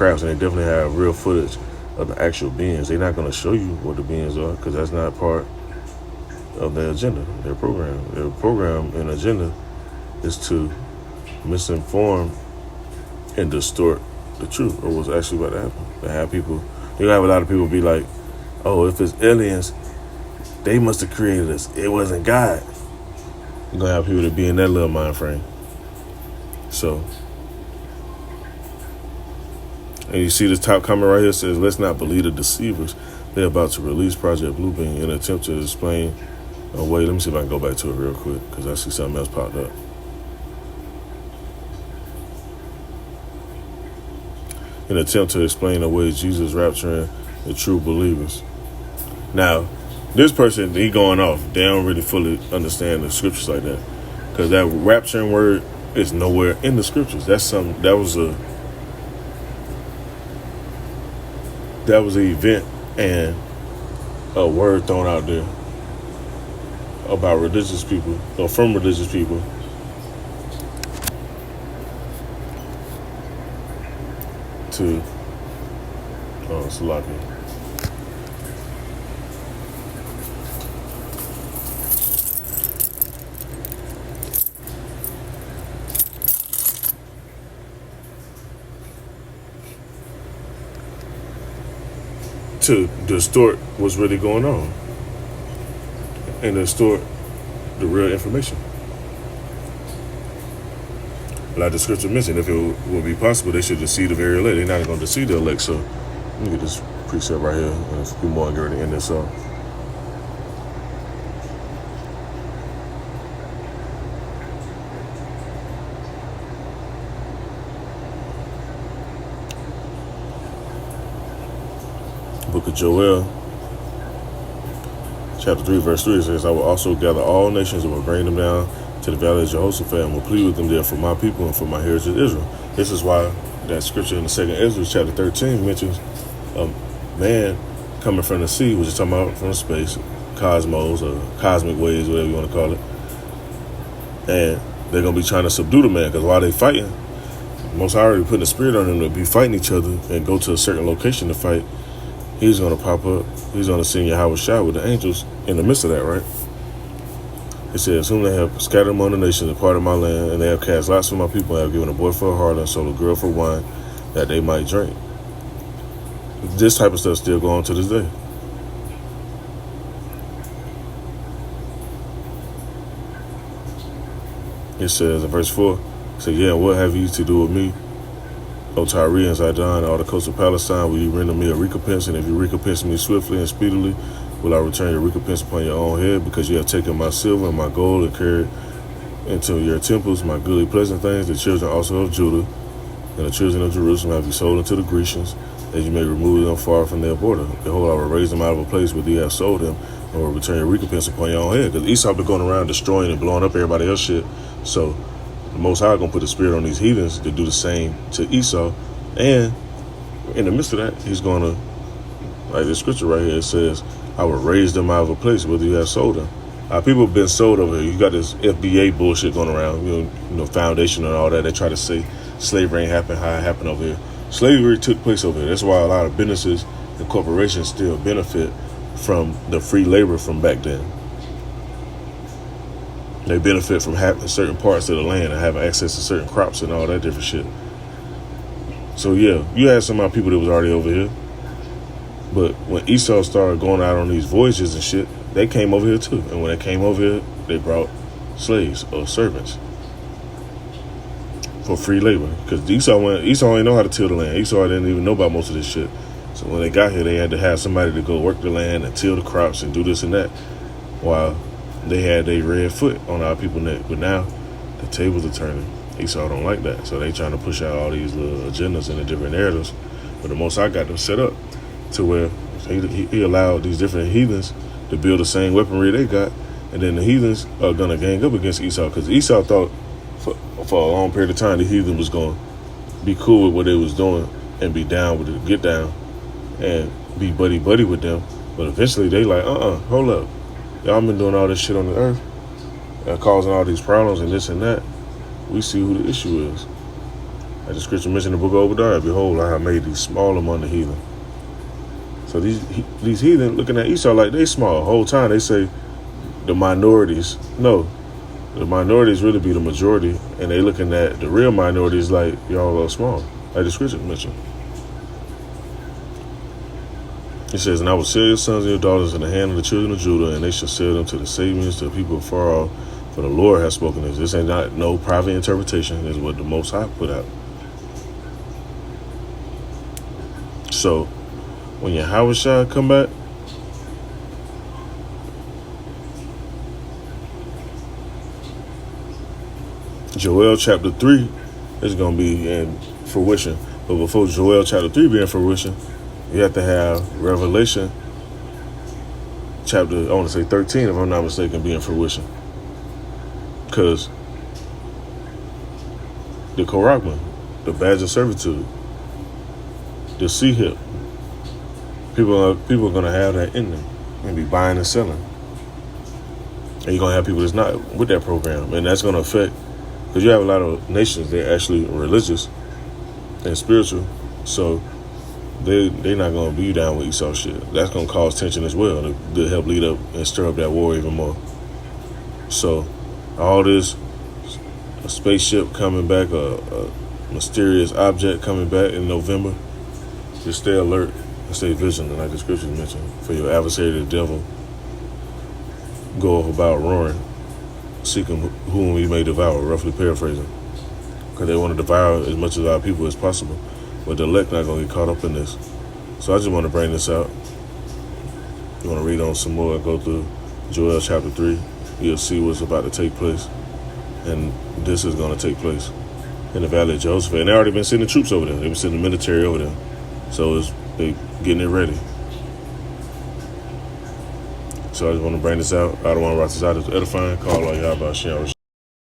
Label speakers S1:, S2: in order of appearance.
S1: crafts, and they definitely have real footage of the actual beings. They're not going to show you what the beings are because that's not part of their agenda, their program. Their program and agenda is to misinform and distort the truth or what's actually about to happen. To have people, you have a lot of people be like, oh, if it's aliens, they must have created us. It wasn't God. You're going to have people that be in that little mind frame. So, and you see this top comment right here says, let's not believe the deceivers. They're about to release Project Bluebeam in an attempt to explain away. Let me see if I can go back to it real quick because I see something else popped up. In an attempt to explain away Jesus rapturing the true believers. Now, this person, he going off. They don't really fully understand the scriptures like that. Because that rapturing word is nowhere in the scriptures. That's something, that was an event and a word thrown out there about religious people, or from religious people, to Salaki. To distort what's really going on and distort the real information. Like the scripture mentioned, if it would be possible, they should deceive the very elect. They're not going to deceive the elect. So let me get this precept right here and a few more and get ready to end this off. Book of Joel, chapter 3, verse 3, it says, I will also gather all nations and will bring them down to the valley of Jehoshaphat and will plead with them there for my people and for my heritage Israel. This is why that scripture in the second Ezra, chapter 13, mentions a man coming from the sea, which is talking about from space, cosmos, or cosmic waves, whatever you want to call it. And they're going to be trying to subdue the man, because while they fighting, Most High already putting a spirit on them to be fighting each other and go to a certain location to fight. He's going to pop up. He's going to send Yahweh Shah with the angels in the midst of that, right? It says, whom they have scattered among the nations and part of my land, and they have cast lots for my people, and have given a boy for a harlot and sold a girl for wine, that they might drink. This type of stuff still going on to this day. It says in verse 4, it says, yeah, what have you to do with me, O Tyre and Zidon, all the coast of Palestine? Will you render me a recompense? And if you recompense me swiftly and speedily, will I return your recompense upon your own head? Because you have taken my silver and my gold and carried into your temples my goodly pleasant things. The children also of Judah and the children of Jerusalem have you sold unto the Grecians, that you may remove them far from their border. Behold, I will raise them out of a place where you have sold them, and will return your recompense upon your own head. Because Esau been going around destroying and blowing up everybody else's shit. So the Most High gonna put the spirit on these heathens to do the same to Esau. And in the midst of that, he's gonna, like the scripture right here, it says, I will raise them out of a place where you have sold them. People have been sold over here. You got this FBA bullshit going around, you know, foundation and all that. They try to say slavery ain't happened, how it happened over here. Slavery took place over here. That's why a lot of businesses and corporations still benefit from the free labor from back then. They benefit from having certain parts of the land and having access to certain crops and all that different shit. So yeah, you had some of our people that was already over here. But when Esau started going out on these voyages and shit, they came over here too. And when they came over here, they brought slaves or servants for free labor. Because Esau ain't know how to till the land. Esau didn't even know about most of this shit. So when they got here, they had to have somebody to go work the land and till the crops and do this and that, while they had their red foot on our people's neck. But now the tables are turning. Esau don't like that. So they trying to push out all these little agendas and the different narratives. But the Most High got them set up to where he allowed these different heathens to build the same weaponry they got. And then the heathens are going to gang up against Esau. Because Esau thought for a long period of time the heathen was going to be cool with what they was doing and be down with it, get down and be buddy-buddy with them. But eventually they like, hold up. Y'all been doing all this shit on the earth, causing all these problems and this and that. We see who the issue is. As the scripture mentioned in the book of Obadiah, behold, I have made thee small among the heathen. So these heathen looking at Esau like they small. The whole time they say the minorities. No, the minorities really be the majority, and they looking at the real minorities like y'all are small, like the scripture mentioned. It says, and I will sell your sons and your daughters in the hand of the children of Judah, and they shall sell them to the Sabians, to the people afar off. For the Lord has spoken this. This ain't not no private interpretation. This is what the Most High put out. So, when Yahweh come back, Joel chapter 3 is going to be in fruition. But before Joel chapter 3 be in fruition, you have to have Revelation chapter, I want to say 13, if I'm not mistaken, be in fruition. Because the Korachma, the badge of servitude, the sea hip, people are going to have that in them and be buying and selling. And you're going to have people that's not with that program. And that's going to affect, because you have a lot of nations that are actually religious and spiritual. So they're not going to be down with Esau shit. That's going to cause tension as well to help lead up and stir up that war even more. So all this, a spaceship coming back, a mysterious object coming back in November, just stay alert and stay vigilant, like the scriptures mentioned. For your adversary, the devil, goeth about roaring, seeking whom he may devour, roughly paraphrasing. Because they want to devour as much of our people as possible. But the elect not going to get caught up in this. So I just want to bring this out. You want to read on some more and go through Joel chapter 3. You'll see what's about to take place. And this is going to take place in the Valley of Jehoshaphat. And they already been sending troops over there. They've been sending the military over there. So they getting it ready. So I just want to bring this out. I don't want to write this out as edifying. Call all y'all about sharing.